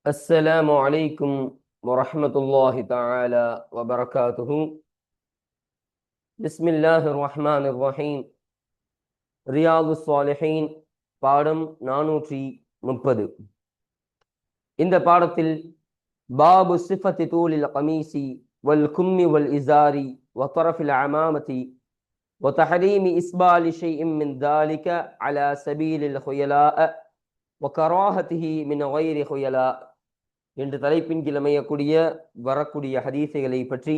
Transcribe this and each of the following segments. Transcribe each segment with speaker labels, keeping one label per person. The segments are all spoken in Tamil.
Speaker 1: السلام عليكم ورحمة الله تعالى وبركاته. بسم الله الرحمن الرحيم. ரியாது ஸாலிஹீன் பாடம் 430. இந்த பாடத்தில் பாபு சிஃபத்தி தூலில் கமீசி வல் கும்மி வல் இசாரி வ தரஃபில் அமாமதி வ தஹரீமி இஸ்பாலி ஷைஇம் மின் தாலிக அலா சபீலில் ஹுயலாஅ வ கராஹதிஹி மின் கைரி ஹுயலா என்று தலைப்பின் கீழ் அமையக்கூடிய வரக்கூடிய ஹதீஸுகளை பற்றி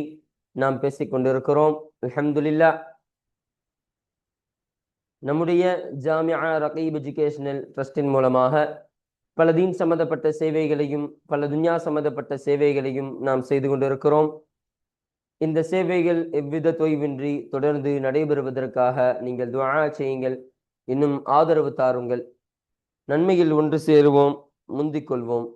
Speaker 1: நாம் பேசிக் கொண்டிருக்கிறோம். அல்ஹம்துலில்லாஹ். நம்முடைய ஜாமியா ரகீப் எஜுகேஷனல் ட்ரஸ்டின் மூலமாக பல தீன் சம்பந்தப்பட்ட சேவைகளையும் பல துன்யா சம்பந்தப்பட்ட சேவைகளையும் நாம் செய்து கொண்டிருக்கிறோம். இந்த சேவைகள் எவ்வித தொய்வின்றி தொடர்ந்து நடைபெறுவதற்காக நீங்கள் துஆ செய்யுங்கள், இன்னும் ஆதரவு தாருங்கள். நன்மையில் ஒன்று சேருவோம், முந்திக் கொள்வோம்.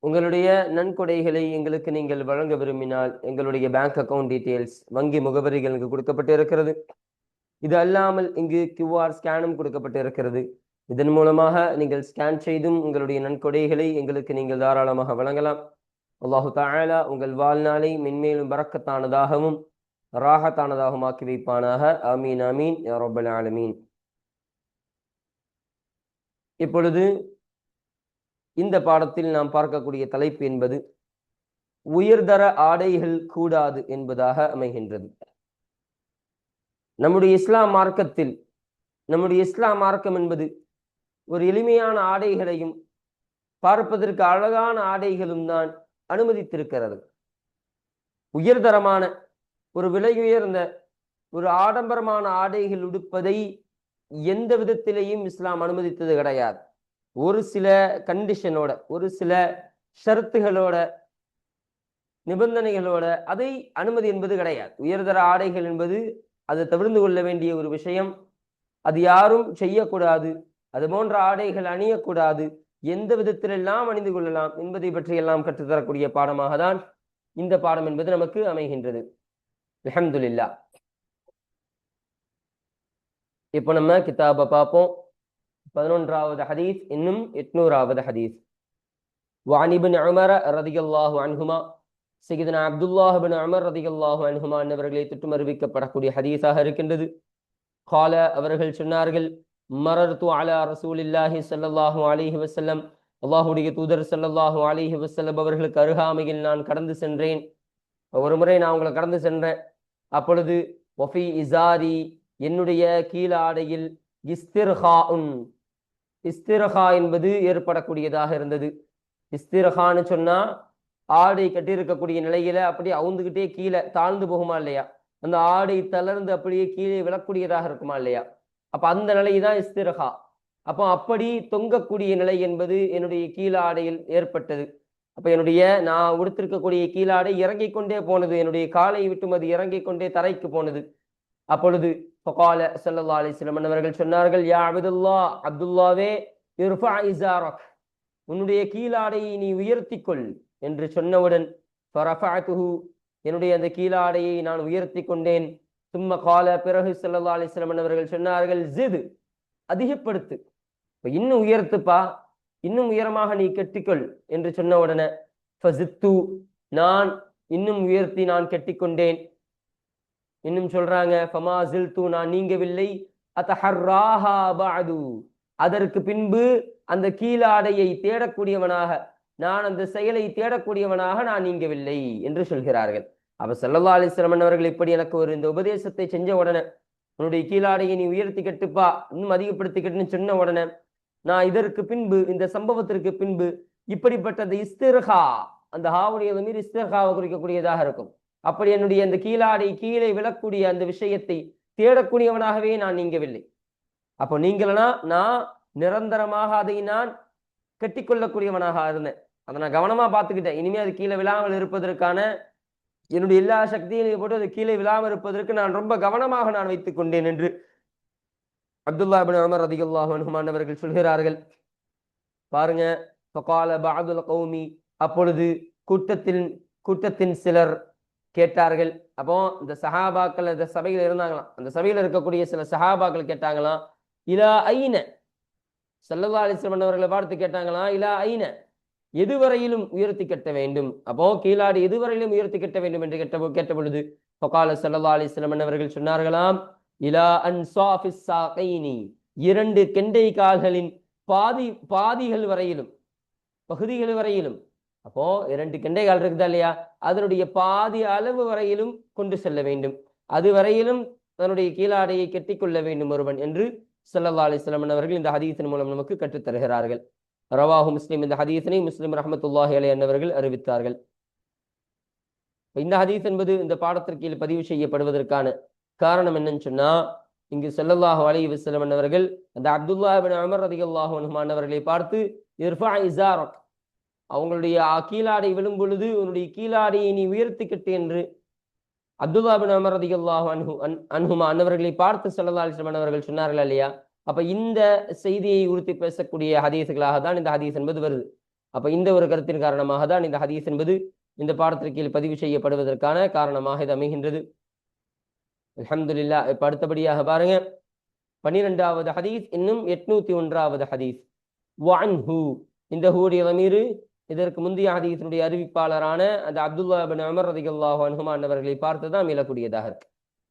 Speaker 1: உங்களுடைய நன்கொடைகளை எங்களுக்கு நீங்கள் வழங்க விரும்பினால் எங்களுடைய பேங்க் அக்கவுண்ட் டீட்டெயில்ஸ், வங்கி முகவரிகள் இங்கு கொடுக்கப்பட்டு இருக்கிறது. இது அல்லாமல் இங்கு QR ஸ்கேனும் கொடுக்கப்பட்டு இருக்கிறது. இதன் மூலமாக நீங்கள் ஸ்கேன் செய்தும் உங்களுடைய நன்கொடைகளை எங்களுக்கு நீங்கள் தாராளமாக வழங்கலாம். அல்லாஹு தஆலா உங்கள் வாழ்நாளை மென்மேலும் பரக்கத்தானதாகவும் ராஹத்தானதாகவும் ஆக்கி வைப்பானாக. ஆமீன் ஆமீன் யா ரப்பல் ஆலமீன். இப்பொழுது இந்த பாடத்தில் நாம் பார்க்கக்கூடிய தலைப்பு என்பது உயர்தர ஆடைகள் கூடாது என்பதாக அமைகின்றது. நம்முடைய இஸ்லாம் மார்க்கம் என்பது ஒரு எளிமையான ஆடைகளையும் பார்ப்பதற்கு அழகான ஆடைகளும் தான் அனுமதித்திருக்கிறது. உயர்தரமான ஒரு விலை உயர்ந்த ஒரு ஆடம்பரமான ஆடைகள் உடுப்பதை எந்த விதத்திலேயும் இஸ்லாம் அனுமதித்தது கிடையாது. ஒரு சில கண்டிஷனோட, ஒரு சில ஷரத்துகளோட, நிபந்தனைகளோட அதை அனுமதி என்பது கிடையாது. உயர்தர ஆடைகள் என்பது அது தவிர்த்து கொள்ள வேண்டிய ஒரு விஷயம். அது யாரும் செய்யக்கூடாது. அது போன்ற ஆடைகள் அணியக்கூடாது. எந்த விதத்திலெல்லாம் அணிந்து கொள்ளலாம் என்பதை பற்றி எல்லாம் கற்றுத்தரக்கூடிய பாடமாக தான் இந்த பாடம் என்பது நமக்கு அமைகின்றது. அல்ஹம்துலில்லாஹ். இப்போ நம்ம கிதாபை பார்ப்போம். 11வது ஹதீஸ், இன்னும் 800வது ஹதீஸ். وعن ابن عمر رضي الله عنهما, சையதுனா அப்துல்லாஹ் இப்னு உமர் ரலியல்லாஹு அன்ஹுமா அவர்களை தொட்டு அறிவிக்கப்படக்கூடிய ஹதீஸாக இருக்கின்றது. கால, அவர்கள் சொன்னார்கள், மரர்து அலா ரசூலில்லாஹி ஸல்லல்லாஹு அலைஹி வஸல்லம், அல்லாஹ்வுடைய தூதர் ஸல்லல்லாஹு அலைஹி வஸல்லம் அவர்களுக்கு அருகாமையில் நான் கடந்து சென்றேன். ஒரு முறை நான் உங்களை கடந்து சென்றேன். அப்பொழுது வஃபி இசாரி, என்னுடைய கீழாடையில் இஸ்திர்ஹாஉன், இஸ்திர்ஹா என்பது ஏற்படக்கூடியதாக இருந்தது. இஸ்திர்ஹான்னு சொன்னா ஆடை கட்டியிருக்கக்கூடிய நிலையில அப்படியே அவுந்துகிட்டே கீழே தாழ்ந்து போகுமா இல்லையா, அந்த ஆடை தளர்ந்து அப்படியே கீழே விழக்கூடியதாக இருக்குமா இல்லையா, அப்ப அந்த நிலை தான் இஸ்திர்ஹா. அப்போ அப்படி தொங்கக்கூடிய நிலை என்பது என்னுடைய கீழாடையில் ஏற்பட்டது. அப்ப நான் உடுத்திருக்கக்கூடிய கீழாடை இறங்கிக் கொண்டே போனது, என்னுடைய காலை விட்டும் அது இறங்கிக் கொண்டே தரைக்கு போனது. அப்பொழுது ஃபகால ஸல்லல்லாஹு அலைஹி வஸல்லம் அவர்கள் சொன்னார்கள், யா அப்துல்லாஹ், அப்துல்லாவே, இர்ஃபா இஸாரக், உன்னுடைய கீழாடையை நீ உயர்த்திக்கொள் என்று சொன்னவுடன் ஃபரஃபஅதுஹு, என்னுடைய அந்த கீழாடையை நான் உயர்த்தி கொண்டேன். சும்ம கால, பிறகு ஸல்லல்லாஹு அலைஹி வஸல்லம் அவர்கள் சொன்னார்கள், ஜித், அதிகப்படுத்து, இன்னும் உயர்த்துப்பா, இன்னும் உயரமாக நீ கட்டிக்கொள் என்று சொன்ன உடனே ஃபஸித்து, நான் இன்னும் உயர்த்தி நான் கட்டிக்கொண்டேன். இன்னும் சொல்றாங்க, ஃபமா ஜில்து, நான் நீங்கவில்லை, அதஹர்ராஹா பஅது, அதற்கு பின்பு அந்த கீழாடையை தேடக்கூடியவனாக, நான் அந்த செயலை தேடக்கூடியவனாக நான் நீங்கவில்லை என்று சொல்கிறார்கள். அப்ப ஸல்லல்லாஹு அலைஹி வஸல்லம் அவர்கள் இப்படி எனக்கு ஒரு இந்த உபதேசத்தை செஞ்ச உடனே, உன்னுடைய கீழாடையை நீ உயர்த்தி கட்டுப்பா, இன்னும் அதிகப்படுத்தி கட்டுன்னு சொன்ன உடனே, நான் இதற்கு பின்பு, இந்த சம்பவத்திற்கு பின்பு இப்படிப்பட்டது இஸ்திர்ஹா, அந்த ஹாவுடைய மீறி இஸ்திர்ஹாவை குறிக்கக்கூடியதாக இருக்கும். அப்படி என்னுடைய அந்த கீழாடை கீழே விழக்கூடிய அந்த விஷயத்தை தேடக்கூடியவனாகவே நான் நீங்கவில்லை. அப்போ நீங்களனா, நான் நிரந்தரமாக அதை நான் கட்டிக்கொள்ளக்கூடியவனாக இருந்தேன். அதை நான் கவனமா பார்த்துக்கிட்டேன். இனிமே அது கீழே விழாமல் இருப்பதற்கான என்னுடைய எல்லா சக்தியையும் போட்டு அது கீழே விழாமல் இருப்பதற்கு நான் ரொம்ப கவனமாக நான் வைத்துக் கொண்டேன் என்று அப்துல்லாஹ் இப்னு உமர் ரலியல்லாஹு அன்ஹுமா அவர்கள் சொல்கிறார்கள். பாருங்க, ஃபகால பஅதுல் கௌமி, அப்பொழுது கூட்டத்தின் சிலர் கேட்டார்கள். அப்போ இந்த சஹாபாக்கள் இந்த சபையில் இருந்தாங்களாம். அந்த சபையில் இருக்கக்கூடிய சில சஹாபாக்கள் கேட்டாங்களாம், இலா ஐன, ஸல்லல்லாஹு அலைஹி வஸல்லம் அவர்களை பார்த்து கேட்டாங்களாம், இலா ஐன, எதுவரையிலும் உயர்த்தி கட்ட வேண்டும். அப்போ கீழாடை எதுவரையிலும் உயர்த்தி கட்ட வேண்டும் என்று கேட்ட பொழுது ஃபகால ஸல்லல்லாஹு அலைஹி வஸல்லம் அவர்கள் சொன்னார்களாம், இலா அன்சாஃபிஸ் சாகைனி, இரண்டு கெண்டை கால்களின் பாதிகள் வரையிலும், பகுதிகள் வரையிலும். அப்போ இரண்டு கெண்டை கால் இருக்குதா இல்லையா, அதனுடைய பாதி அளவு வரையிலும் கொண்டு செல்ல வேண்டும். அது வரையிலும் தன்னுடைய கீழாடையை கட்டிக்கொள்ள வேண்டும் ஒருவன் என்று ஸல்லல்லாஹு அலைஹி வஸல்லம் அவர்கள் இந்த ஹதீஸின் மூலம் நமக்கு கற்றுத் தருகிறார்கள். ரவாஹு முஸ்லிம், இந்த ஹதீஸினை முஸ்லிம் ரஹ்மத்துல்லாஹி அலைஹி என்பவர்கள் அறிவித்தார்கள். இந்த ஹதீஸ் என்பது இந்த பாடத்திற்கு பதிவு செய்யப்படுவதற்கான காரணம் என்னன்னு சொன்னா, இங்கு ஸல்லல்லாஹு அலைஹி வஸல்லம் அவர்கள் அந்த அப்துல்லாஹ் இப்னு உமர் ரலியல்லாஹு அன்ஹு அவர்களை பார்த்து இர்ஃபா இஸாரக், அவங்களுடைய கீழாடை விழும் பொழுது உன்னுடைய கீழாடையை நீ உயர்த்தி கட்டு என்று அப்துல்லாஹ் இப்னு உமர் ரலியல்லாஹு அன்ஹுமா அன்னவர்களை பார்த்து ஸல்லல்லாஹு அலைஹி வஸல்லம் அவர்கள் சொன்னார்கள் இல்லையா. அப்ப இந்த செய்தியை உறுத்தி பேசக்கூடிய ஹதீஸ்களாக தான் இந்த ஹதீஸ் என்பது வருது. அப்ப இந்த ஒரு கருத்தின் காரணமாக தான் இந்த ஹதீஸ் என்பது இந்த பாடத்திற்கு பதிவு செய்யப்படுவதற்கான காரணமாக இது அமைகின்றது. அல்ஹம்துலில்லாஹ். இப்ப அடுத்தபடியாக பாருங்க, 12வது ஹதீஸ், இன்னும் 801வது ஹதீஸ். வஅன்ஹு, இந்த ஹூடைய லமீர் இதற்கு முந்தைய ஹதீஸினுடைய அறிவிப்பாளரான அந்த அப்துல்லாஹ் இப்னு உமர் ரலியல்லாஹு அன்ஹுமா அவர்களை பார்த்து தான் மீளக்கூடியதாக இருக்கு.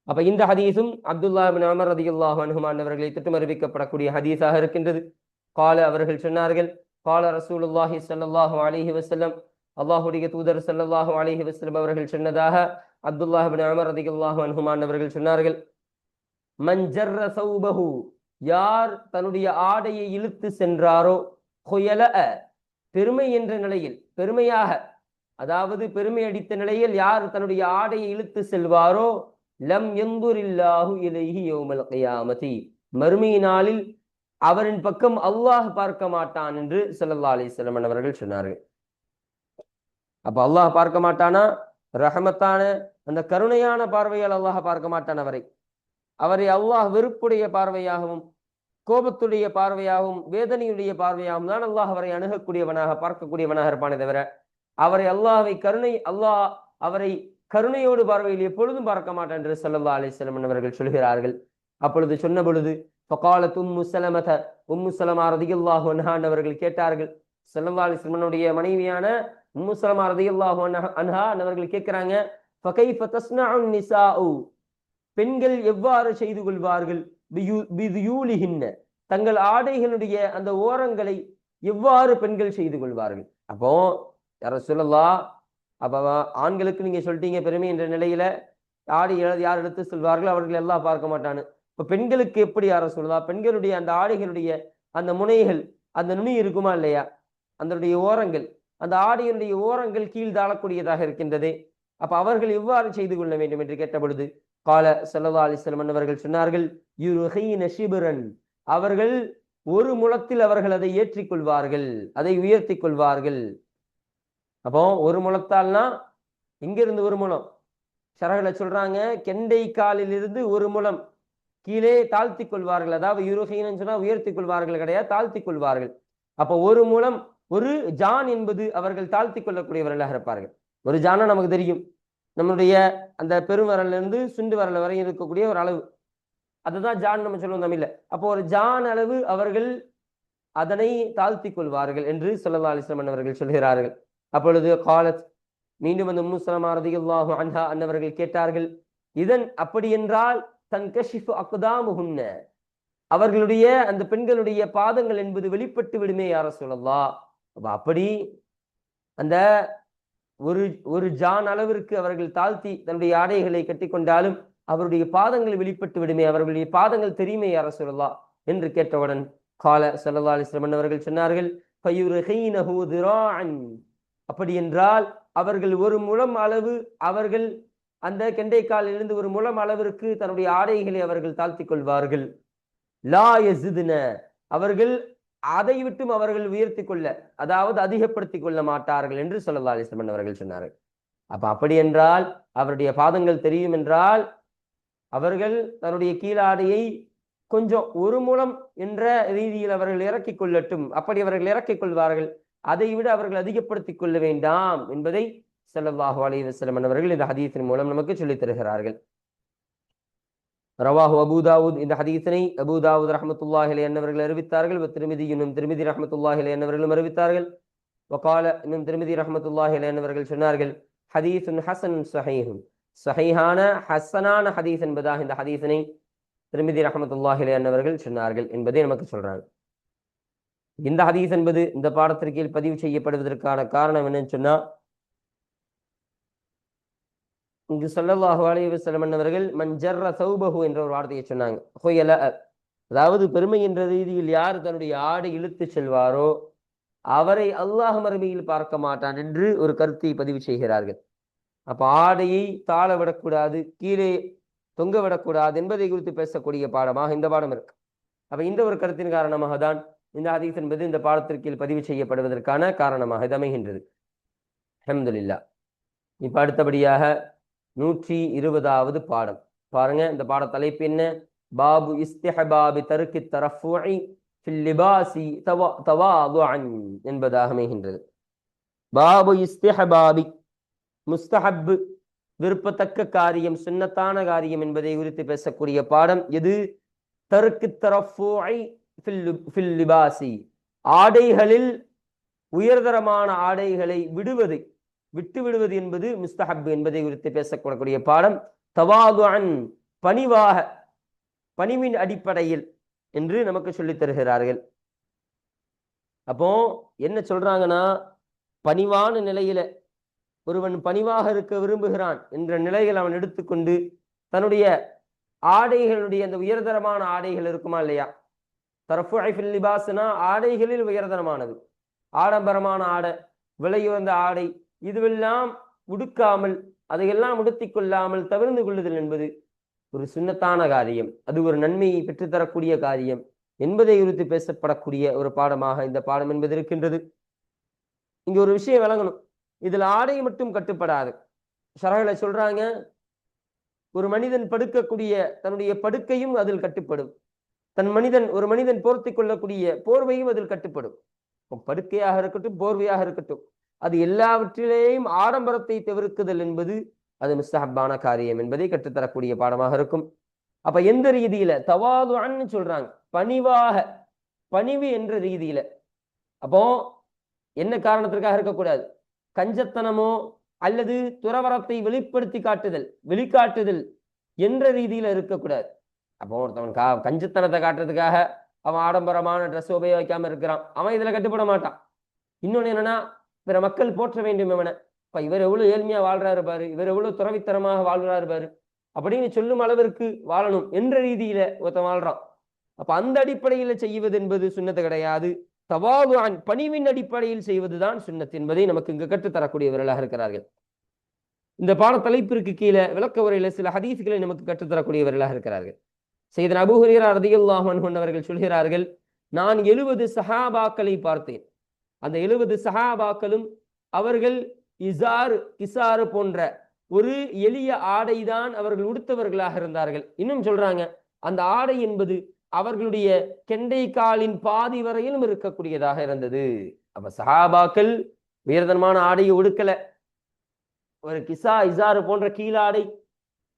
Speaker 1: அப்ப இந்த ஹதீஸும் அப்துல்லாஹ் இப்னு உமர் ரலியல்லாஹு அன்ஹுமா அவர்களை திட்டம் அறிவிக்கப்படக்கூடிய ஹதீஸாக இருக்கின்றது. கால, அவர்கள் சொன்னார்கள், கால ரசூலுல்லாஹி ஸல்லல்லாஹு அலைஹி வஸல்லம், அல்லாஹ்வுடைய தூதர் ஸல்லல்லாஹு அலைஹி வஸல்லம் அவர்கள் சொன்னதாக அப்துல்லாஹ் இப்னு உமர் ரலியல்லாஹு அன்ஹுமா அவர்கள் சொன்னார்கள், மன் ஜர்ர ஸௌபஹு, யார் தன்னுடைய ஆடையை இழுத்து சென்றாரோ, குயலஅ, பெருமை என்ற நிலையில், பெருமையாக, அதாவது பெருமை அடித்த நிலையில் யார் தன்னுடைய ஆடையை இழுத்து செல்வாரோ, லம் யந்துரில்லாஹு இலைஹி யௌமல் கியாமதி, மறுமை நாளில் அவரின் பக்கம் அல்லாஹ் பார்க்க மாட்டான் என்று ஸல்லல்லாஹு அலைஹி வஸல்லம் அவர்கள் சொன்னார்கள். அப்ப அல்லாஹ் பார்க்க மாட்டானா, ரஹமத்தான அந்த கருணையான பார்வையால் அல்லாஹ் பார்க்க மாட்டான் அவரை அல்லாஹ் வெறுப்புடைய பார்வையாகவும் கோபத்துடைய பார்வையாகவும் வேதனையுடைய பார்வையாகவும் தான் அல்லாஹ் அவரை அணுகக்கூடியவனாக பார்க்கக்கூடியவனாக இருப்பானே தவிர அல்லாஹ் அவரை கருணையோடு பார்வையில் எப்பொழுதும் பார்க்க மாட்டான் என்று ஸல்லல்லாஹு அலைஹி வஸல்லம் அவர்கள் சொல்கிறார்கள். அப்பொழுது சொன்ன பொழுது ஃபகாலத் உம்மு ஸலமா ரலியல்லாஹு அன்ஹா அவர்கள் கேட்டார்கள், ஸல்லல்லாஹு அலைஹி வஸல்லம் மனைவியான உம்மு ஸலமா ரலியல்லாஹு அன்ஹா அவர்கள் கேட்கிறாங்க, ஃபகைஃப தஸ்னஉ நிசாஉ, பெண்கள் எவ்வாறு செய்து கொள்வார்கள், பிதுயூலிஹின்ன, தங்கள் ஆடைகளுடைய அந்த ஓரங்களை எவ்வாறு பெண்கள் செய்து கொள்வார்கள். அப்போ யா ரசூலல்லாஹ், அப்ப ஆண்களுக்கு நீங்க சொல்லிட்டீங்க பெருமை என்ற நிலையில ஆடை யார் எடுத்து செல்வார்கள் அவர்கள் எல்லாம் பார்க்க மாட்டானு. இப்ப பெண்களுக்கு எப்படி யா ரசூலல்லாஹ், பெண்களுடைய அந்த ஆடைகளுடைய அந்த முனைகள், அந்த நுனி இருக்குமா இல்லையா, அதனுடைய ஓரங்கள், அந்த ஆடையினுடைய ஓரங்கள் கீழ் தாழக்கூடியதாக இருக்கின்றது. அப்ப அவர்கள் எவ்வாறு செய்து கொள்ள வேண்டும் என்று கேட்ட பொழுது கால ஸல்லல்லாஹு அலைஹி வஸல்லம் அவர்கள் சொன்னார்கள், யுர்ஹீன ஷிப்ரன், அவர்கள் ஒரு முழத்தில் அவர்கள் அதை ஏற்றிக் கொள்வார்கள், அதை உயர்த்தி கொள்வார்கள். அப்போ ஒரு முழத்தால்னா இங்கிருந்து ஒரு முழம், ஷரஹ்ல சொல்றாங்க கெண்டை காலில் இருந்து ஒரு முழம் கீழே தாழ்த்தி கொள்வார்கள். அதாவது யுர்ஹீனன்னு சொன்னா உயர்த்தி கொள்வார்கள் கிடையாது, தாழ்த்தி கொள்வார்கள். அப்போ ஒரு முழம், ஒரு ஜான் என்பது அவர்கள் தாழ்த்தி கொள்ளக்கூடியவர்களாக இருப்பார்கள். ஒரு ஜானா நமக்கு தெரியும், நம்மளுடைய அந்த பெருவரல்ல இருந்து சுண்டு வரல் வரை இருக்கக்கூடிய ஒரு அளவு, அதுதான் ஜான் நம்ம சொல்லுவோம் தமிழ்ல. அப்போ ஒரு ஜான் அளவு அவர்கள் அதனை தாழ்த்தி கொள்வார்கள் என்று ஸல்லல்லாஹு அலைஹி வஸல்லம் அவர்கள் சொல்கிறார்கள். அப்பொழுது காலத், மீண்டும் அந்த உம்மு ஸலமா ரலியல்லாஹு அன்ஹா அன்னவர்கள் கேட்டார்கள், இதன் அப்படி என்றால் தன்கஷிஃபு அக்தாமுஹுன்ன, அவர்களுடைய அந்த பெண்களுடைய பாதங்கள் என்பது வெளிப்பட்டு விடுமே யா ரசூலல்லாஹ். அப்படி அந்த ஒரு ஜான் அளவிற்கு அவர்கள் தாழ்த்தி தன்னுடைய ஆடைகளை கட்டி கொண்டாலும் அவருடைய பாதங்கள் வெளிப்பட்டு விடுமே, அவர்களுடைய பாதங்கள் தெரியுமே யா ரசூலல்லாஹ் என்று கேட்டவுடன் கால ஸல்லல்லாஹு அலைஹி வஸல்லம் அவர்கள் சொன்னார்கள், ஃபயுர்ஹீனஹு திராஅன், அப்படி என்றால் அவர்கள் ஒரு முழம் அளவு, அவர்கள் அந்த கெண்டைக்காலில் இருந்து ஒரு முழம் அளவிற்கு தன்னுடைய ஆடைகளை அவர்கள் தாழ்த்தி கொள்வார்கள். லா யஸிதுன, அவர்கள் அதை விட்டும் அவர்கள் உயர்த்தி கொள்ள, அதாவது அதிகப்படுத்திக் கொள்ள மாட்டார்கள் என்று ஸல்லல்லாஹு அலைஹி வஸல்லம் அவர்கள் சொன்னார்கள். அப்ப அப்படி என்றால் அவருடைய பாதங்கள் தெரியும் என்றால் அவர்கள் தன்னுடைய கீழாடையை கொஞ்சம் ஒரு முழம் என்ற ரீதியில் அவர்கள் இறக்கிக் கொள்ளட்டும், அப்படி அவர்கள் இறக்கிக் கொள்வார்கள், அதை விட அவர்கள் அதிகப்படுத்திக் கொள்ள வேண்டாம் என்பதை ஸல்லல்லாஹு அலைஹி வஸல்லம் அவர்கள் இந்த ஹதீஸின் மூலம் நமக்கு சொல்லித் தருகிறார்கள். ரவாஹு அபூ தாவூத், இந்த ஹதீஸினை அபூ தாவூத் ரஹ்மத்துல்லாஹி அலைஹி அவர்கள் அறிவித்தார்கள். திருமிதி ரஹ்மத்துல்லாஹி அலைஹி அவர்களும் அறிவித்தார்கள். வகால இன்னும் திருமதி ரஹ்மத்துல்லாஹி அலைஹி அவர்கள் சொன்னார்கள், ஹதீஸுன் ஹஸன் ஸஹீஹுன், ஸஹீஹான ஹஸனான ஹதீஸ் என்பதாக இந்த ஹதீஸினை திருமதி ரஹ்மத்துல்லாஹி அலைஹி அவர்கள் சொன்னார்கள் என்பதை நமக்கு சொல்றாங்க. இந்த ஹதீஸ் என்பது இந்த பாடத்திற்கீழ் பதிவு செய்யப்படுவதற்கான காரணம் என்னன்னு சொன்னா, இங்கு ஸல்லல்லாஹு அலைஹி வஸல்லம் அவர்கள் மன் ஜர்ர ஸௌபஹு என்ற ஒரு வார்த்தையை சொன்னாங்க. ஹுயல, அதாவது பெருமை என்ற ரீதியில் யார் தன்னுடைய ஆடை இழுத்து செல்வாரோ அவரை அல்லாஹ் மறுமையில் பார்க்க மாட்டான் என்று ஒரு கருத்தை பதிவு செய்கிறார்கள். அப்ப ஆடையை தாழ விடக்கூடாது, கீழே தொங்க விடக்கூடாது என்பதை குறித்து பேசக்கூடிய பாடமாக இந்த பாடம் இருக்கு. அப்ப இந்த ஒரு கருத்தின் காரணமாக தான் இந்த ஹதீஸ் என்பது இந்த பாடத்திற்கீழ் பதிவு செய்யப்படுவதற்கான காரணமாக இது அமைகின்றது. அல்ஹம்துலில்லாஹ். இப்ப அடுத்தபடியாக 120வது பாடம் பாருங்க. இந்த பாட தலைப்பு என்ன? பாபு இஸ்திஹபாபி தர்கி தரஃபுஇ ஃபில் லிபாசி தவாதுஅன் என்பதாக அமைகின்றது. பாபு இஸ்திஹபாபி, முஸ்தஹப், விருப்பத்தக்க காரியம், சுன்னத்தான காரியம் என்பதை குறித்து பேசக்கூடிய பாடம் எது? தர்கி தரஃபுஇ ஃபில் லிபாசி, ஆடைகளில் உயர்தரமான ஆடைகளை விட்டு விடுவது என்பது முஸ்தஹப் என்பதை குறித்து பேசக்கூடிய பாடம். தவாதுஅன், பணிவாக, பணிவின் அடிப்படையில் என்று நமக்கு சொல்லித் தருகிறார்கள். அப்போ என்ன சொல்றாங்கன்னா, பணிவான நிலையில ஒருவன் பணிவாக இருக்க விரும்புகிறான் என்ற நிலையில் அவன் எடுத்துக்கொண்டு தன்னுடைய ஆடைகளுடைய அந்த உயர்தரமான ஆடைகள் இருக்குமா இல்லையா? தரஃபுஇ ஃபில் லிபாஸ்னா ஆடைகளில் உயர்தரமானது, ஆடம்பரமான ஆடை, விலையுயர்ந்த ஆடை, இதுவெல்லாம் உடுக்காமல், அதையெல்லாம் உடுத்திக் கொள்ளாமல் தவிர்ந்து கொள்ளுதல் என்பது ஒரு சுன்னத்தான காரியம், அது ஒரு நன்மையை பெற்றுத்தரக்கூடிய காரியம் என்பதை குறித்து பேசப்படக்கூடிய ஒரு பாடமாக இந்த பாடம் என்பது இருக்கின்றது. இங்க ஒரு விஷயம் விளங்கணும், இதுல ஆடை மட்டும் கட்டுப்படாது. ஷரஹ்ல சொல்றாங்க, ஒரு மனிதன் படுக்கக்கூடிய தன்னுடைய படுக்கையும் அதில் கட்டுப்படும், ஒரு மனிதன் போர்த்தி கொள்ளக்கூடிய போர்வையும் அதில் கட்டுப்படும். படுக்கையாக இருக்கட்டும், போர்வையாக இருக்கட்டும், அது எல்லாவற்றிலேயும் ஆடம்பரத்தை தவிர்க்குதல் என்பது அது முஸ்தஹப்பான காரியம் என்பதை கற்றுத்தரக்கூடிய பாடமாக இருக்கும். அப்ப எந்த ரீதியில? தவாதுஅன்னு சொல்றாங்க, பணிவாக, பணிவு என்ற ரீதியில. அப்போ என்ன காரணத்திற்காக இருக்கக்கூடாது? கஞ்சத்தனமோ அல்லது துறவரத்தை வெளிக்காட்டுதல் என்ற ரீதியில இருக்கக்கூடாது. அப்போ ஒருத்தவன் கஞ்சத்தனத்தை காட்டுறதுக்காக அவன் ஆடம்பரமான ட்ரெஸ் உபயோகிக்காம இருக்கிறான், அவன் இதுல கட்டுப்பட மாட்டான். இன்னொன்னு என்னன்னா, பிற மக்கள் போற்ற வேண்டும் இவனை, இப்ப இவர் எவ்வளவு ஏழ்மையா வாழ்றாரு பாரு, இவர் எவ்வளவு துறவித்தனமாக வாழ்றாரு பாரு அப்படின்னு சொல்லும் அளவிற்கு வாழணும் என்ற ரீதியில ஒருத்தன் வாழ்றான். அப்ப அந்த அடிப்படையில செய்வது என்பது சுன்னத்து கிடையாது. தவாதுஅன், பணிவின் அடிப்படையில் செய்வதுதான் சுன்னத் என்பதை நமக்கு இங்கு கற்றுத்தரக்கூடியவர்களாக இருக்கிறார்கள். இந்த பாட தலைப்பிற்கு கீழே விளக்க உரையில சில ஹதீஸ்களை நமக்கு கற்றுத்தரக்கூடியவர்களாக இருக்கிறார்கள். சையதுனா அபூ ஹுரைரா ரலியல்லாஹு அன்ஹு அவர்கள் சொல்கிறார்கள், நான் 70 சஹாபாக்களை பார்த்தேன். அந்த 70 சஹாபாக்களும் அவர்கள் கிசாறு போன்ற ஒரு எளிய ஆடைதான் அவர்கள் உடுத்தவர்களாக இருந்தார்கள். இன்னும் சொல்றாங்க, அந்த ஆடை என்பது அவர்களுடைய கெண்டை காலின் பாதி வரையிலும் இருக்கக்கூடியதாக இருந்தது. அப்ப சஹாபாக்கள் உயர்தரமான ஆடையை உடுக்கல, ஒரு இசாறு போன்ற கீழாடை,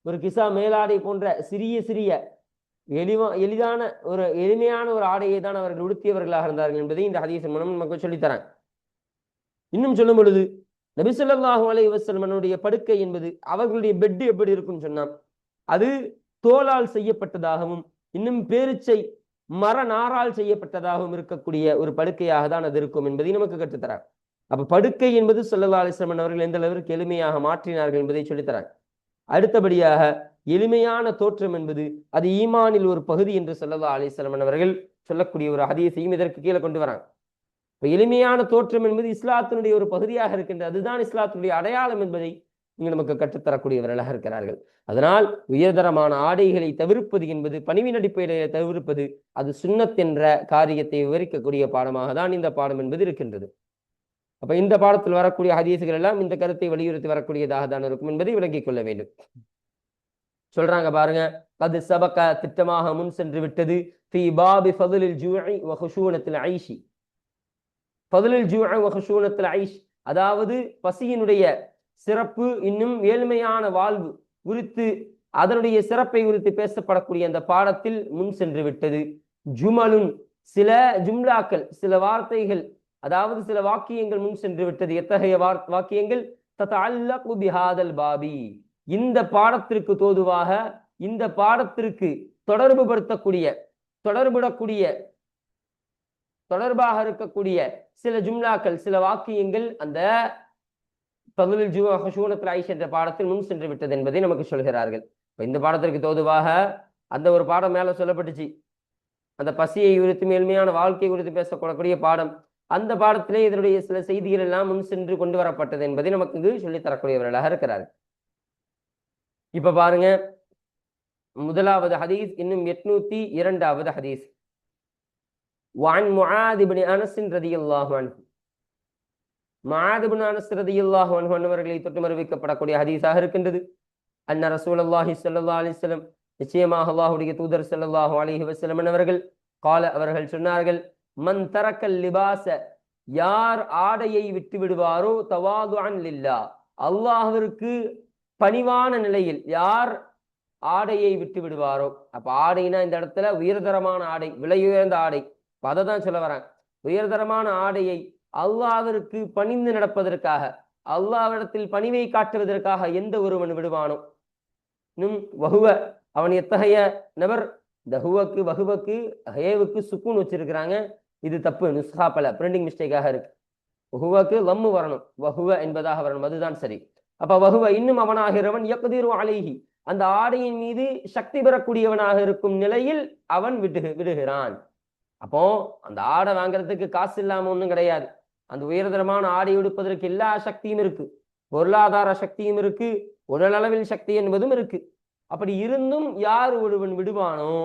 Speaker 1: ஒரு கிசா மேலாடை போன்ற சிறிய எளிதான ஒரு எளிமையான ஒரு ஆடையை தான் அவர்கள் உடுத்தியவர்களாக இருந்தார்கள் என்பதை இந்த ஹதீஸ் மூலம் நமக்கு சொல்லித்தராங்க. இன்னும் சொல்லும் பொழுது, நபி ஸல்லல்லாஹு அலைஹி வஸல்லம் படுக்கை என்பது, அவர்களுடைய பெட் எப்படி இருக்கும்னு சொன்னா, அது தோலால் செய்யப்பட்டதாகவும் இன்னும் பேரிச்சை மர நாரால் செய்யப்பட்டதாகவும் இருக்கக்கூடிய ஒரு படுக்கையாக தான் அது இருக்கும் என்பதை நமக்கு கற்றுத்தராங்க. அப்ப படுக்கை என்பது ஸல்லல்லாஹு அலைஹி வஸல்லம் அவர்கள் எந்த அளவிற்கு எளிமையாக மாற்றினார்கள் என்பதை சொல்லித்தராங்க. அடுத்தபடியாக, எளிமையான தோற்றம் என்பது அது ஈமானில் ஒரு பகுதி என்று ஸல்லல்லாஹு அலைஹி வஸல்லம் அவர்கள் சொல்லக்கூடிய ஒரு ஹதீஸையும் இதற்கு கீழே கொண்டு வராங்க. இப்ப எளிமையான தோற்றம் என்பது இஸ்லாத்தினுடைய ஒரு பகுதியாக இருக்கின்றது, அதுதான் இஸ்லாத்தினுடைய அடையாளம் என்பதை இங்கு நமக்கு கற்றுத்தரக்கூடியவர்களாக இருக்கிறார்கள். அதனால் உயர்தரமான ஆடைகளை தவிர்ப்பது என்பது, பணிவின் அடிப்படையை தவிர்ப்பது, அது சுன்னத் என்ற காரியத்தை விவரிக்கக்கூடிய பாடமாக தான் இந்த பாடம் என்பது இருக்கின்றது. அப்ப இந்த பாடத்தில் வரக்கூடிய ஹதீசுகள் எல்லாம் இந்த கருத்தை வலியுறுத்தி வரக்கூடியதாக தான் இருக்கும் என்பதை விளங்கிக் கொள்ள வேண்டும். சொல்றாங்க பாருங்க, அது சபக, திட்டமாக முன் சென்று விட்டது, ஃபீ பாபி ஃபதுலில் ஜூஇ வ குஷூனத்தில் ஐஷி. ஃபதுலில் ஜூஇ வ குஷூனத்தில் ஐஷ், அதாவது பசியினுடைய சிறப்பு இன்னும் ஏழ்மையான வாழ்வு குறித்து, அதனுடைய சிறப்பை குறித்து பேசப்படக்கூடிய அந்த பாடத்தில் முன் சென்று விட்டது. ஜுமலுன், சில ஜும்லாக்கள், சில வார்த்தைகள் அதாவது சில வாக்கியங்கள் முன் சென்று விட்டது. எத்தகைய வாக்கியங்கள்? ததஅல்லகு பிஹாதல் பாபி, இந்த பாடத்திற்கு தோதுவாக, இந்த பாடத்திற்கு தொடர்பாக இருக்கக்கூடிய சில ஜும்லாக்கள், சில வாக்கியங்கள் அந்த பதுலில் ஜூனத்தில் ஆயிஷா என்ற பாடத்தில் முன் சென்று விட்டது என்பதை நமக்கு சொல்கிறார்கள். இந்த பாடத்திற்கு தோதுவாக அந்த ஒரு பாடம் மேல சொல்லப்பட்டுச்சு, அந்த பசியை குறித்து மேல்மையான வாழ்க்கை குறித்து பேசப்படக்கூடிய பாடம். அந்த பாடத்திலே இதனுடைய சில செய்திகள் எல்லாம் முன் சென்று கொண்டு வரப்பட்டது என்பதை நமக்கு இங்கு சொல்லித் தரக்கூடியவர்களாக இருக்கிறார்கள். இப்ப பாருங்க, முதலாவது ஹதீஸ், இன்னும் 802வது ஹதீஸ். وعن معاذ بن انس رضي الله عنه, معاذ بن انس رضي الله عنه அவர்களை தொட்டு அறிவிக்கப்படக்கூடிய ஹதீஸாக இருக்கின்றது. அன்ன ரசூலுல்லாஹி ஸல்லல்லாஹு அலைஹி வஸல்லம், நிச்சயமாக அல்லாஹ்வுடைய தூதர் ஸல்லல்லாஹு அலைஹி வஸல்லம் அவர்கள், قال அவர்கள் சொன்னார்கள், மன் தரக்கல் லிபாஸ, யார் ஆடையை விட்டு விடுவாரோ, தவாதுஅன் லில்லாஹ், அல்லாஹ்விற்கு பணிவான நிலையில் யார் ஆடையை விட்டு விடுவாரோ. அப்ப ஆடைனா இந்த இடத்துல உயர்தரமான ஆடை, விலையுயர்ந்த ஆடை, அதை தான் சொல்ல வராங்க. உயர்தரமான ஆடையை அல்லாஹ்விற்கு பணிந்து நடப்பதற்காக, அல்லாஹ்விடத்தில் பணிவை காட்டுவதற்காக எந்த ஒருவன் விடுவானோ, வஹுவ, அவன் எத்தகைய நபர்? தஹுவக்கு வஹுவக்கு ஹேவுக்கு சுக்கூன் வச்சிருக்கிறாங்க, இது தப்பு, நுஸ்ஹாப்பல பிரிண்டிங் மிஸ்டேக்காக இருக்கு. வஹுவக்கு லம்மு வரணும், வஹுவ என்பதாக வரணும், அதுதான் சரி. அப்ப வஹுவ, இன்னும் அவனாகிறவன், யக்திரு அலைஹி, அந்த ஆடையின் மீது சக்தி பெறக்கூடியவனாக இருக்கும் நிலையில் அவன் விடுகிறான். அப்போ அந்த ஆடை வாங்குறதுக்கு காசு இல்லாம ஒண்ணும் கிடையாது. அந்த உயர்தரமான ஆடை உடுப்பதற்கு எல்லா சக்தியும் இருக்கு, பொருளாதார சக்தியும் இருக்கு, உடல் அளவில் சக்தி என்பதும் இருக்கு. அப்படி இருந்தும் யார் ஒருவன் விடுவானோ,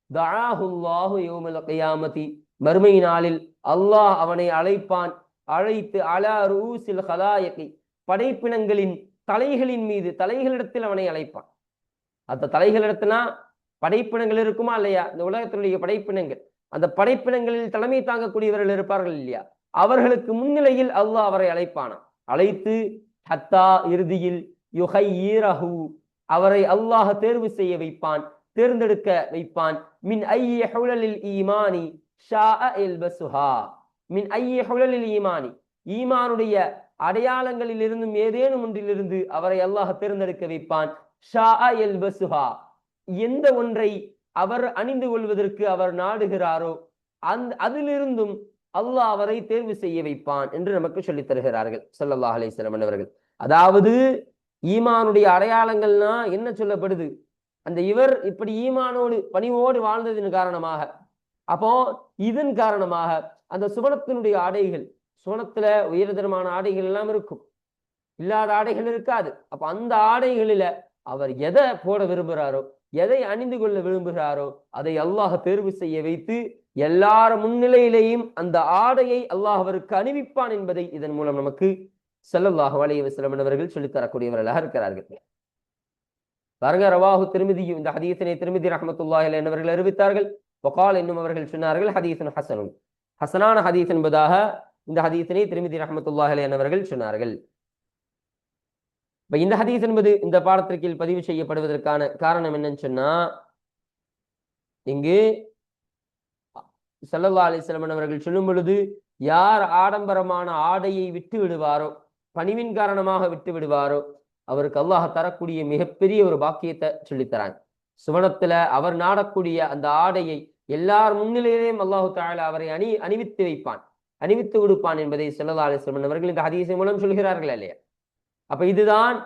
Speaker 1: தஆஹுல்லாஹு யௌமல் கியாமத்தி, மறுமை நாளில் அல்லாஹ் அவனை அழைப்பான். அழைத்து அலா ரூஸில் ஹலாயிகி, படைப்பினங்களின் தலைகளின் மீது, தலைகளிடத்தில் அவனை அழைப்பான். அந்த தலைகளிடத்துனா படைப்பினங்கள் இருக்குமா இல்லையா? இந்த உலகத்தினுடைய படைப்பினங்கள், அந்த படைப்பினங்களில் தலைமை தாங்கக்கூடியவர்கள் இருப்பார்கள் இல்லையா? அவர்களுக்கு முன்னிலையில் அல்லாஹ் அவரை அழைப்பானாம். அழைத்து ஹத்தா, இறுதியில் யுஹய்யிரஹு, அவரை அல்லாஹ் தேர்வு செய்ய வைப்பான், தேர்ந்தெடுக்க வைப்பான். மின் ஐய ஹுலலில் ஈமானி ஷாஅ இல்பசுஹா, மின் ஐய ஹுலலில் ஈமானி, ஈமானுடைய அடையாளங்களில் இருந்தும் ஏதேனும் ஒன்றிலிருந்து அவரை அல்லாஹ் தேர்ந்தெடுக்க வைப்பான். ஷாஅ இல்பசுஹா, எந்த ஒன்றை அவர் அணிந்து கொள்வதற்கு அவர் நாடுகிறாரோ அதிலிருந்தும் அல்லாஹ் அவரை தேர்வு செய்ய வைப்பான் என்று நமக்கு சொல்லித் தருகிறார்கள் ஸல்லல்லாஹு அலைஹி வஸல்லம் அவர்கள். அதாவது ஈமானுடைய அடையாளங்கள்னா என்ன சொல்லப்படுது? அந்த இவர் இப்படி ஈமானோடு பணிவோடு வாழ்ந்ததின் காரணமாக, அப்போ இதன் காரணமாக அந்த சுவனத்தினுடைய ஆடைகள், சுவனத்துல உயர்தரமான ஆடைகள் எல்லாம் இருக்கும், இல்லாத ஆடைகள் இருக்காது. அப்ப அந்த ஆடைகளில அவர் எதை போட விரும்புகிறாரோ, எதை அணிந்து கொள்ள விரும்புகிறாரோ அதை அல்லாஹ் தேர்வு செய்ய வைத்து எல்லார முன்னிலையிலேயும் அந்த ஆடையை அல்லாஹ் அவருக்கு அணிவிப்பான் என்பதை இதன் மூலம் நமக்கு ஸல்லல்லாஹு அலைஹி வஸல்லம் அவர்கள் சொல்லித் தரக்கூடியவர்களாக இருக்கிறார்கள். பாருங்க, ரவாஹு திர்மிதி, இந்த ஹதீஸினை திர்மிதி ரஹ்மத்துல்லாஹி அலைஹி அவர்கள் அறிவித்தார்கள். வகால், இன்னும் அவர்கள் சொன்னார்கள், ஹதீஸுன் ஹஸனுன், ஹஸனான ஹதீஸ் என்பதாக இந்த ஹதீஸினை திர்மிதி ரஹ்மத்துல்லாஹி அலைஹி அவர்கள் சொன்னார்கள். இந்த ஹதீஸ் என்பது இந்த பாடத்திற்கு பதிவு செய்யப்படுவதற்கான காரணம் என்னன்னு சொன்னா, இங்கு ஸல்லல்லாஹு அலைஹி வஸல்லம் அவர்கள் சொல்லும் பொழுது, யார் ஆடம்பரமான ஆடையை விட்டு விடுவாரோ, பணிவின் காரணமாக விட்டு விடுவாரோ, அவருக்கு அல்லாஹ் தரக்கூடிய மிகப்பெரிய ஒரு பாக்கியத்தை சொல்லித்தராங்க. சுவனத்துல அவர் நாடக்கூடிய அந்த ஆடையை எல்லார் முன்னிலையிலேயும் அல்லாஹு தஆலா அவரை அணிவித்து வைப்பான், அணிவித்து விடுப்பான் என்பதை ஸல்லல்லாஹு அலைஹி வஸல்லம் அவர்கள் இந்த ஹதீஸின் மூலம் சொல்கிறார்கள் இல்லையா? அப்ப இதுதான்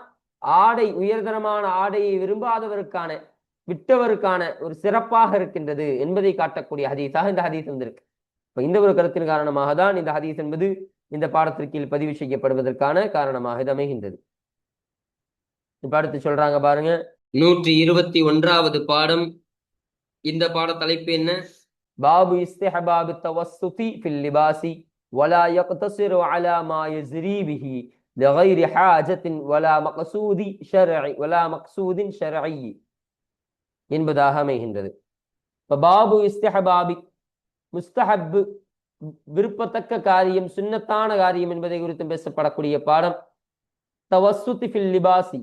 Speaker 1: ஆடை, உயர்தரமான ஆடையை விரும்பாதவருக்கான, விட்டவருக்கான ஒரு சிறப்பாக இருக்கின்றது என்பதை காட்டக்கூடிய ஹதீஸாக இந்த ஹதீஸ் வந்திருக்கு. இப்ப இந்த ஒரு கருத்தின் காரணமாக தான் இந்த ஹதீஸ் என்பது இந்த பாடத்திற்கு பதிவு செய்யப்படுவதற்கான காரணமாக இது அமைகின்றது. இப்ப அடுத்து சொல்றாங்க பாருங்க, 121வது பாடம். இந்த பாட தலைப்பு என்ன? பாபு இஸ்திஹபாபு தவஸ்ஸுதி ஃபில் லிபாசி வலா யக்தஸிரு அலா மா யஸ்ரி பிஹி லகைரி ஹாஜத்தின் வலா மக்சூதின் ஷர்இ என்பதாக அமைகின்றது. பாபு இஸ்திஹபாபி, முஸ்தஹப், விருப்பத்தக்க காரியம், சுன்னத்தான காரியம் என்பதை குறித்து பேசப்படக்கூடிய பாடம். தவஸ்ஸுதி ஃபில் லிபாசி,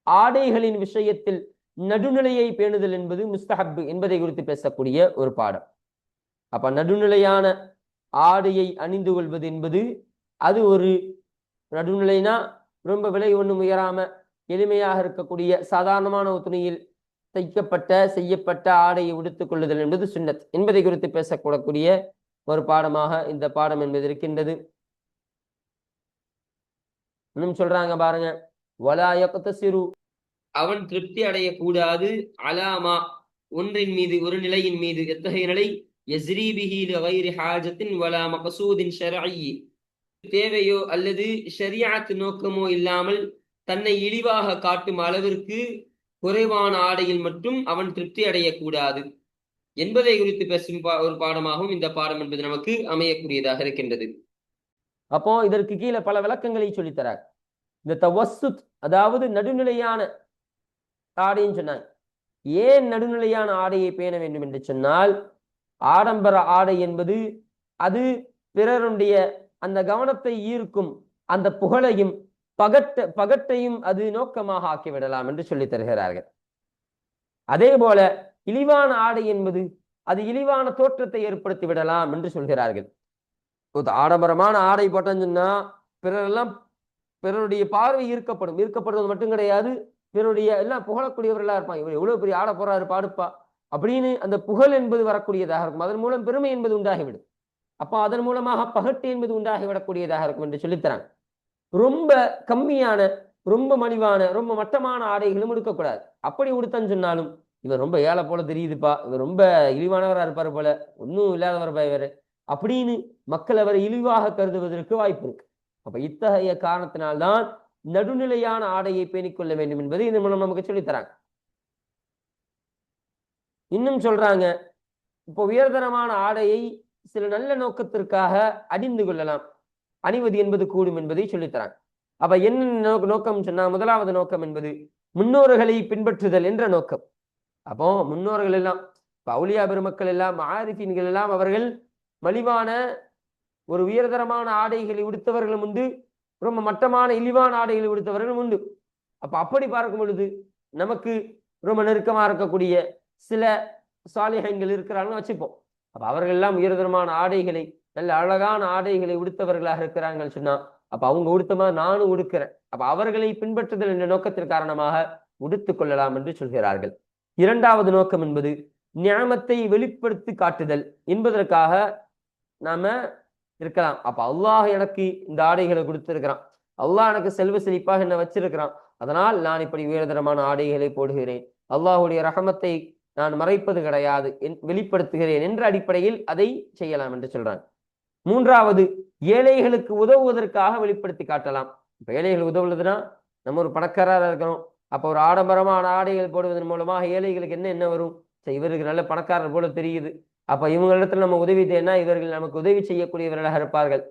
Speaker 1: ஆடைகளின் விஷயத்தில் நடுநிலையை பேணுதல் என்பது முஸ்தஹப் என்பதை குறித்து பேசக்கூடிய ஒரு பாடம். அப்ப நடுநிலையான ஆடையை அணிந்து கொள்வது என்பது அது ஒரு நடுநிலைனா ரொம்ப விலை ஒன்றும் உயராம எளிமையாக இருக்கக்கூடிய சாதாரணமான ஒரு துணியில் செய்யப்பட்ட ஆடையை உடுத்துக் கொள்ளுதல் என்பது சுன்னத் என்பதை குறித்து பேசக்கூடக்கூடிய ஒரு பாடமாக இந்த பாடம் என்பது இருக்கின்றது. இன்னும் சொல்றாங்க பாருங்க, வலா யக்தசிரு, அவன் திருப்தி அடையக்கூடாது, அலாமா, ஒன்றின் மீது, ஒரு நிலையின் மீது, எத்தகைய நிலை, யஸ்ரீபிஹி லிகைரி ஹாஜத்தின் வலா மக்சூதின் ஷர்இ, தேவையோ அல்லது ஷரியாத் நோக்கமோ இல்லாமல் தன்னை இழிவாக காட்டும் அளவிற்கு குறைவான ஆடையில் மட்டும் அவன் திருப்தி அடையக்கூடாது என்பதை குறித்து பேசும் ஒரு பாடமாகவும் இந்த பாடம் என்பது நமக்கு அமையக்கூடியதாக இருக்கின்றது. அப்போ இதற்கு கீழே பல விளக்கங்களை சொல்லித்தரார். இந்த தவஸ்ஸுத், அதாவது நடுநிலையான ஆடைன்னு சொன்னாங்க. ஏன் நடுநிலையான ஆடையை பேண வேண்டும் என்று சொன்னால், ஆடம்பர ஆடை என்பது அது பிறருடைய அந்த கவனத்தை ஈர்க்கும், அந்த புகழையும் பகட்டையும் அது நோக்கமாக ஆக்கிவிடலாம் என்று சொல்லித் தருகிறார்கள். அதே போல இழிவான ஆடை என்பது அது இழிவான தோற்றத்தை ஏற்படுத்தி விடலாம் என்று சொல்கிறார்கள். ஆடம்பரமான ஆடை போட்டோன்னு சொன்னா பிறருடைய பார்வை ஈர்க்கப்படுவது மட்டும் கிடையாது, பிறருடைய எல்லாம் புகழக்கூடியவர்களா இருப்பாங்க. இவர் எவ்வளவு பெரிய ஆட போறாரு பாடுப்பா அப்படின்னு அந்த புகழ் என்பது வரக்கூடியதாக இருக்கும். அதன் மூலம் பெருமை என்பது உண்டாகிவிடும். அப்போ அதன் மூலமாக பகட்டு என்பது உண்டாகிவிடக்கூடியதாக இருக்கும் என்று சொல்லித்தராங்க. ரொம்ப கம்மியான, ரொம்ப மலிவான, ரொம்ப மட்டமான ஆடைகளும் உடுக்கக்கூடாது. அப்படி உடுத்தன்னு சொன்னாலும் இவர் ரொம்ப ஏழை போல தெரியுதுப்பா, இவர் ரொம்ப இழிவானவரா இருப்பாரு போல, ஒன்னும் இல்லாதவர்பா இவர் அப்படின்னு மக்கள் அவரை இழிவாக கருதுவதற்கு வாய்ப்பு இருக்கு. அப்ப இத்தகைய காரணத்தினால்தான் நடுநிலையான ஆடையை பேணிக்கொள்ள வேண்டும் என்பது இதன் மூலம் நமக்கு சொல்லித்தராங்க. இன்னும் சொல்றாங்க, இப்போ உயர்தரமான ஆடையை சில நல்ல நோக்கத்திற்காக அணிந்து கொள்ளலாம், அணிவது என்பது கூடும் என்பதை சொல்லித்தராங்க. அப்ப என்ன நோக்கம் சொன்னா, முதலாவது நோக்கம் என்பது முன்னோர்களை பின்பற்றுதல் என்ற நோக்கம். அப்போ முன்னோர்கள் எல்லாம், அவுலியா பெருமக்கள் எல்லாம், ஆரிஃபீன்கள் எல்லாம், அவர்கள் மலிவான ஒரு உயர்தரமான ஆடைகளை உடுத்தவர்களும் உண்டு, ரொம்ப மட்டமான இழிவான ஆடைகளை உடுத்தவர்களும் உண்டு. அப்ப அப்படி பார்க்கும் பொழுது நமக்கு ரொம்ப நெருக்கமா இருக்கக்கூடிய சில சாலிஹங்கள் இருக்கிறாங்கன்னு வச்சுப்போம். அப்ப அவர்கள் எல்லாம் உயர்தரமான ஆடைகளை, நல்ல அழகான ஆடைகளை உடுத்தவர்களாக இருக்கிறாங்கன்னு சொன்னா, அப்ப அவங்க உடுத்தமா நானும் உடுக்கிறேன், அப்ப அவர்களை பின்பற்றுதல் என்ற நோக்கத்தின் காரணமாக உடுத்துக் கொள்ளலாம் என்று சொல்கிறார்கள். இரண்டாவது நோக்கம் என்பது நியாமத்தை வெளிப்படுத்தி காட்டுதல் என்பதற்காக நாம இருக்கலாம். அப்ப அல்லாஹ் எனக்கு இந்த ஆடைகளை கொடுத்திருக்கிறான், அல்லாஹ் எனக்கு செல்வ செழிப்பாக என்ன வச்சிருக்கிறான், அதனால் நான் இப்படி உயர்தரமான ஆடைகளை போடுகிறேன், அல்லாஹுடைய ரஹமத்தை நான் மறைப்பது கிடையாது, வெளிப்படுத்துகிறேன் என்ற அடிப்படையில் அதை செய்யலாம் என்று சொல்றாங்க. மூன்றாவது, ஏழைகளுக்கு உதவுவதற்காக வெளிப்படுத்தி காட்டலாம். இப்ப ஏழைகள் உதவுவதுன்னா, நம்ம ஒரு பணக்காரராக இருக்கிறோம், அப்போ ஒரு ஆடம்பரமான ஆடைகள் போடுவதன் மூலமாக ஏழைகளுக்கு என்ன வரும், இவருக்கு நல்ல பணக்காரர் போல தெரியுது, அப்ப இவங்களிடத்துல நம்ம உதவி தேனா இவர்கள் நமக்கு உதவி செய்யக்கூடியவர்களாக இருப்பார்கள்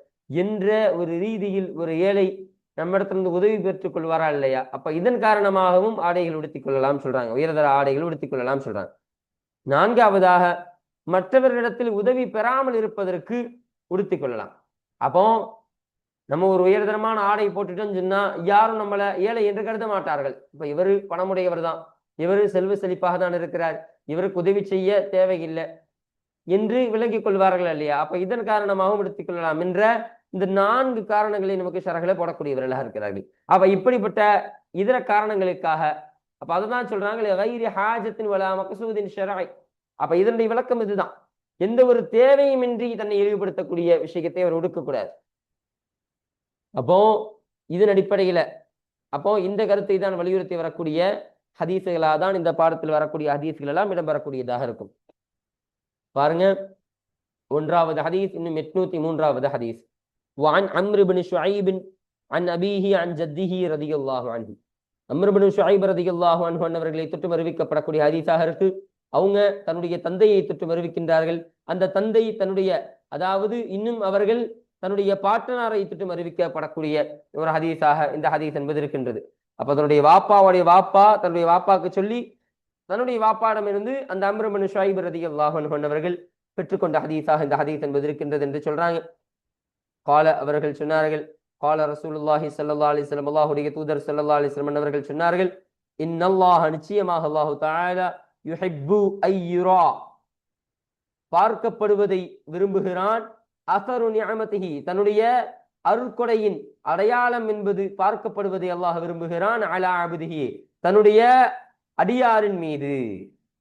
Speaker 1: என்ற ஒரு ரீதியில் ஒரு ஏழை நம்ம இடத்துல உதவி பெற்றுக் கொள்வாரா இல்லையா, அப்ப இதன் காரணமாகவும் ஆடைகள் உடுத்திக் கொள்ளலாம் சொல்றாங்க, உயர்தர ஆடைகள் உடுத்திக் கொள்ளலாம் சொல்றாங்க. நான்காவதாக, மற்றவர்களிடத்தில் உதவி பெறாமல் இருப்பதற்கு உடுத்திக் கொள்ளலாம். அப்போ நம்ம ஒரு உயர்தரமான ஆடை போட்டுட்டோம்னு சொன்னா யாரும் நம்மள ஏழை என்று கருத மாட்டார்கள். இப்ப இவரு பணமுடையவர் தான், இவரு செல்வ செழிப்பாக தான் இருக்கிறார், இவருக்கு உதவி செய்ய தேவையில்லை என்று விளங்கிக் கொள்வார்கள் இல்லையா. அப்ப இதன் காரணமாகவும் எடுத்துக் கொள்ளலாம் என்ற இந்த 4 காரணங்களை நமக்கு ஷரஹ்ல போடக்கூடியவர்களாக இருக்கிறார்கள். அப்ப இப்படிப்பட்ட இதர காரணங்களுக்காக, அப்ப அதுதான் சொல்றாங்க கைரி ஹாஜத்தின் வலா மக்சூதின் ஷரஇ. அப்ப இதனுடைய விளக்கம் இதுதான், எந்த ஒரு தேவையுமின்றி தன்னை இழிவுபடுத்தக்கூடிய விஷயத்தை அவர் உடுக்கக்கூடாது. அப்போ இதன் அடிப்படையில அப்போ இந்த கருத்தை தான் வலியுறுத்தி வரக்கூடிய ஹதீசுகளா தான் இந்த பாடத்தில் வரக்கூடிய ஹதீசுகள் எல்லாம் இடம்பெறக்கூடியதாக இருக்கும். பாருங்க, 1வது ஹதீஸ், இன்னும் 803வது ஹதீஸ். وعن عمرو بن شعيب عن أبيه عن جده رضي الله عنه. அம்ர் இப்னு ஷுஐப் ரலியல்லாஹு அன்ஹு அவர்களை தொட்டு அறிவிக்கப்படக்கூடிய ஹதீஸாக இருக்கு. அவங்க தன்னுடைய தந்தையை தொட்டு அறிவிக்கின்றார்கள். அந்த தந்தை தன்னுடைய, அதாவது இன்னும் அவர்கள் தன்னுடைய பாட்டனாரை தொட்டு அறிவிக்கப்படக்கூடிய ஒரு ஹதீஸாக இந்த ஹதீஸ் என்பது இருக்கின்றது. அப்ப தன்னுடைய வாப்பா தன்னுடைய வாப்பாக்கு சொல்லி தன்னுடைய வாப்பாடமிருந்து அந்த அம்ர் இப்னு ஷுஐப் ரலியல்லாஹு அன்ஹு அவர்கள் பெற்றுக்கொண்ட ஹதீஸாக இந்த ஹதீஸ் என்பது இருக்கின்றது என்று சொல்றாங்க. கால, அவர்கள் சொன்னார்கள், கால ரசூலுல்லாஹி ஸல்லல்லாஹு அலைஹி வஸல்லம், அல்லாஹ்வுடைய தூதர் ஸல்லல்லாஹு அலைஹி வஸல்லம் அவர்கள் சொன்னார்கள், இன்னல்லாஹ, நிச்சயமாக அல்லாஹ் தஆலா, யுஹிப்பு ஐயுரா, பார்க்கப்படுவதை விரும்புகிறான், அஸரு நிஅமதிஹி, தன்னுடைய அருட்கொடையின் அடையாளம் என்பது பார்க்கப்படுவதை அல்லாஹ் விரும்புகிறான். அலா அப்திஹி, தன்னுடைய அடியாரின் மீது,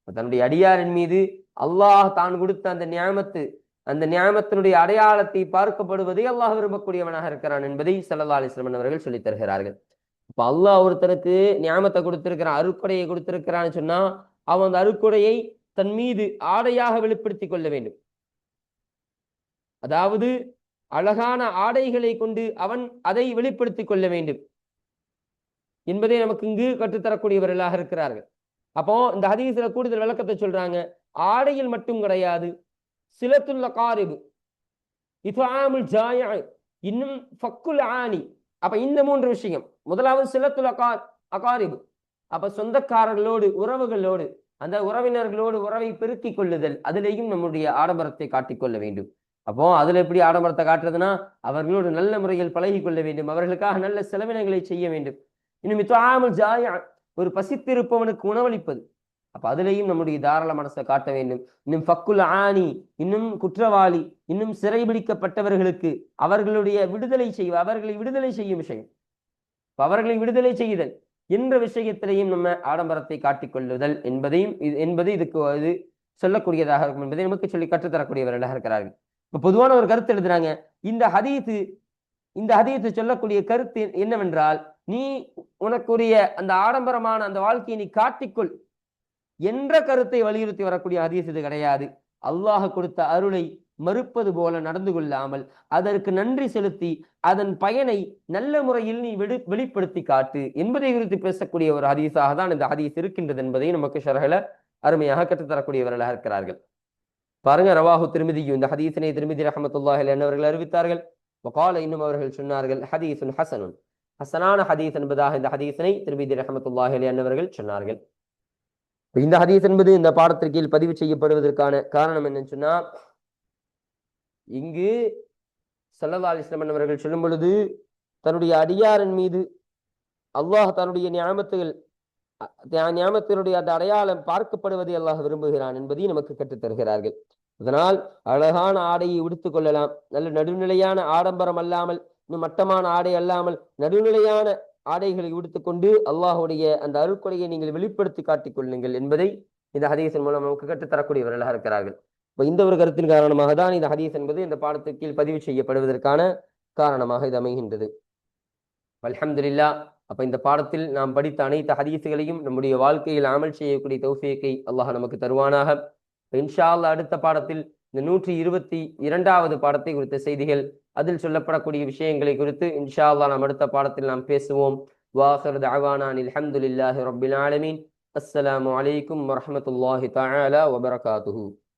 Speaker 1: தன்னுடைய அடியாரின் மீது அல்லாஹ் தான் கொடுத்த அந்த நியாமத்து, அந்த நியாமத்தினுடைய அடையாளத்தை பார்க்கப்படுவதை அல்லாஹ் விரும்பக்கூடியவனாக இருக்கிறான் என்பதை ஸல்லல்லாஹு அலைஹி வஸல்லம் அவர்கள் சொல்லித் தருகிறார்கள். இப்ப அல்லாஹ் ஒருத்தருக்கு நியாமத்தை கொடுத்திருக்கிறான், அருட்கொடையை கொடுத்திருக்கிறான்னு சொன்னா அவன் அந்த அருட்கொடையை தன் மீது ஆடையாக வெளிப்படுத்திக் கொள்ள வேண்டும். அதாவது அழகான ஆடைகளை கொண்டு அவன் அதை வெளிப்படுத்திக் கொள்ள வேண்டும் என்பதை நமக்கு இங்கு கற்றுத்தரக்கூடியவர்களாக இருக்கிறார்கள். அப்போ இந்த ஹதீஸ்ல கூடுதல் விளக்கத்தை சொல்றாங்க. ஆடையில் மட்டும் கிடையாது, சிலத்துல் அகாரிபு, இத்ஆமுல் ஜாயிஅ, இன்னும் ஃபக்குல் ஆனி. அப்ப இந்த மூன்று விஷயம். முதலாவது சிலத்துல் அகாரிபு, அப்ப சொந்தக்காரர்களோடு, உறவுகளோடு, அந்த உறவினர்களோடு உறவை பெருக்கிக் கொள்ளுதல், அதிலேயும் நம்முடைய ஆடம்பரத்தை காட்டிக்கொள்ள வேண்டும். அப்போ அதுல எப்படி ஆடம்பரத்தை காட்டுறதுன்னா அவர்களோடு நல்ல முறையில் பழகி கொள்ள வேண்டும், அவர்களுக்காக நல்ல செலவினங்களை செய்ய வேண்டும். இன்னும் இத்ஆமுல் ஜாயிஅ, ஒரு பசித்திருப்பவனுக்கு உணவளிப்பது, அப்ப அதுலேயும் நம்முடைய தாராள மனசை காட்ட வேண்டும். இன்னும் ஃபக்குல் ஆனி, இன்னும் குற்றவாளி, இன்னும் சிறைபிடிக்கப்பட்டவர்களுக்கு அவர்களுடைய அவர்களை விடுதலை செய்யும் விஷயம், அவர்களை விடுதலை செய்தல் என்ற விஷயத்திலையும் நம்ம ஆடம்பரத்தை காட்டிக்கொள்ளுதல் என்பது இதுக்கு இது சொல்லக்கூடியதாக இருக்கும் என்பதை நமக்கு சொல்லி கற்றுத்தரக்கூடியவர்களாக இருக்கிறார்கள். இப்ப பொதுவான ஒரு கருத்து எழுதுறாங்க. இந்த ஹதீத்து சொல்லக்கூடிய கருத்து என்னவென்றால், நீ உனக்குரிய அந்த ஆடம்பரமான அந்த வாழ்க்கையை நீ காட்டிக்கொள் என்ற கருத்தை வலியுறுத்தி வரக்கூடிய ஹதீஸ் இது கிடையாது. அல்லாஹ் கொடுத்த அருளை மறுப்பது போல நடந்து கொள்ளாமல் அதற்கு நன்றி செலுத்தி அதன் பயனை நல்ல முறையில் நீ வெளிப்படுத்தி காட்டு என்பதை குறித்து பேசக்கூடிய ஒரு ஹதீஸாக தான் இந்த ஹதீஸ் இருக்கின்றது என்பதை நமக்கு ஷரஹ்ல அருமையாக கற்றுத்தரக்கூடியவர்களாக இருக்கிறார்கள். பாருங்க, ரவாஹு திர்மிதி, இந்த ஹதீஸினை திர்மிதி ரஹ்மத்துல்லாஹி அலைஹி அவர்கள் அறிவித்தார்கள். வகால, இன்னும் அவர்கள் சொன்னார்கள், ஹதீஸுன் ஹஸனுன், ஹஸனான ஹதீஸ் என்பதாக இந்த ஹதீஸினை திர்மிதி ரஹ்மத்துல்லாஹி அலைஹி அவர்கள் சொன்னார்கள். இந்த ஹதீஸ் என்பது இந்த பாடத்திற்கு பதிவு செய்யப்படுவதற்கான காரணம் என்னன்னு சொன்னா, இங்கு ஸல்லல்லாஹு அலைஹி வஸல்லம் அவர்கள் சொல்லும் பொழுது தன்னுடைய அடியாரின் மீது அல்லாஹ் தன்னுடைய நியாமத்தினுடைய அந்த அடையாளம் பார்க்கப்படுவதை அல்லாஹ் விரும்புகிறான் என்பதை நமக்கு கற்றுத் தருகிறார்கள். அதனால் அழகான ஆடையை உடுத்துக் கொள்ளலாம், நல்ல நடுநிலையான ஆடம்பரம் அல்லாமல், இன்னும் மட்டமான ஆடை அல்லாமல் நடுநிலையான ஆடைகளை உடுத்துக்கொண்டு அல்லாஹுடைய அந்த அருட்கொடையை நீங்கள் வெளிப்படுத்தி காட்டிக் கொள்ளுங்கள் என்பதை இந்த ஹதீஸின் மூலம் நமக்கு கற்றுத்தரக்கூடியவர்களாக இருக்கிறார்கள். இப்போ இந்த ஒரு கருத்தின் காரணமாக தான் இந்த ஹதீஸ் என்பது இந்த பாடத்திற்கு கீழ் பதிவு செய்யப்படுவதற்கான காரணமாக இது அமைகின்றது. அல்ஹம்துலில்லாஹ். அப்ப இந்த பாடத்தில் நாம் படித்த அனைத்து ஹதீஸுகளையும் நம்முடைய வாழ்க்கையில் அமல் செய்யக்கூடிய தௌஃபீக்கை அல்லாஹ் நமக்கு தருவானாக. இன்ஷா அல்லாஹ் அடுத்த பாடத்தில் இந்த 122வது பாடத்தை குறித்த செய்திகள், அதில் சொல்லப்படக்கூடிய விஷயங்களை குறித்து இன்ஷா அல்லாஹ் நாம் அடுத்த பாடத்தில் நாம் பேசுவோம். வாஹிரு தஅவானா அல்ஹம்துலில்லாஹி ரப்பில் ஆலமீன். அஸ்ஸலாமு அலைக்கும் வரஹ்மத்துல்லாஹி தஆலா வபரகாத்துஹு.